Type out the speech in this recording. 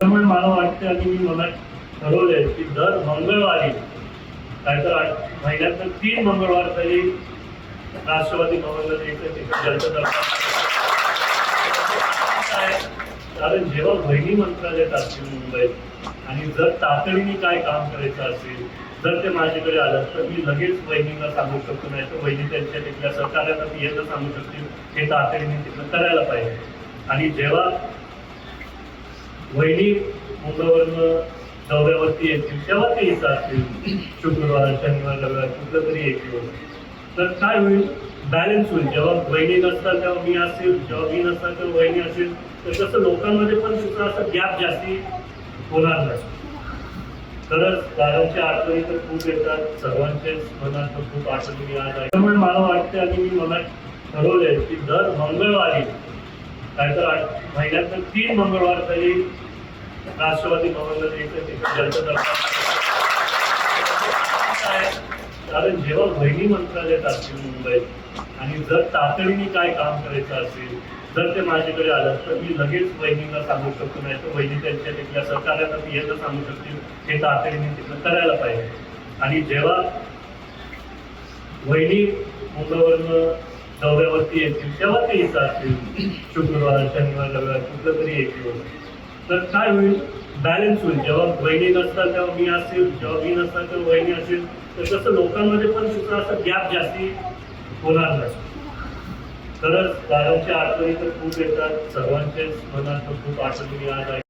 त्यामुळे मला वाटतं आणि मी मनात ठरवलंय की दर मंगळवारी काहीतर महिन्यात 3 मंगळवार तरी राष्ट्रवादी भवनला यायचं कारण जेव्हा वहिनी मंत्रालयात असतील मुंबईत आणि जर तातडीने काय काम करायचं असेल जर ते माझ्याकडे आलं तर मी लगेच वहिनीला सांगू शकतो, नाही तर वहिनी त्यांच्या तिथल्या सहकार्याला मी येतं सांगू शकतील हे तातडीने तिथं करायला पाहिजे. आणि जेव्हा वहिनी मुंबईवरनं दौऱ्यावरती येतील तेव्हा ते येत असतील शुक्रवार शनिवार रविवार कुठलं तरी येतील तर काय होईल, बॅलन्स होईल. जेव्हा वहिनी नसतात तेव्हा मी असेल, जेव्हा मी नसतात तेव्हा वहिनी असेल, तर तसं लोकांमध्ये पण सुद्धा असं गॅप जास्ती होणार नाही. खरंच दादांच्या आठवणी तर खूप येतात, सर्वांचेच मनात खूप आठवणी आज आहे. त्यामुळे मला वाटतं आणि मी मनात ठरवलंय की दर मंगळवारी काहीतर महिन्यात 3 मंगळवार तरी राष्ट्रवादी भवनला यायचं कारण जेव्हा वहिनी मंत्रालयात असतील मुंबईत आणि जर तातडीने काय काम करायचं असेल जर ते माझ्याकडे आलं तर मी लगेच वहिनीला सांगू शकतो, नाही तर वहिनी त्यांच्या तिथल्या सहकार्याला मी येतं सांगू शकतील हे तातडीने तिथं करायला पाहिजे. आणि जेव्हा वहिनी मुंबईवरनं दौऱ्यावरती येतील तेव्हा ते येत असतील शुक्रवार शनिवार रविवार कुठलं तरी येतील तर काय होईल, बॅलन्स होईल. जेव्हा वहिनी नसतात तेव्हा मी असेल, जेव्हा मी नसतात तेव्हा वहिनी असेल, तर तसं लोकांमध्ये पण सुद्धा असं गॅप जास्ती होणार नाही. खरंच दादांच्या आठवणी तर खूप येतात, सर्वांचेच मनात खूप आठवणी आज आहे.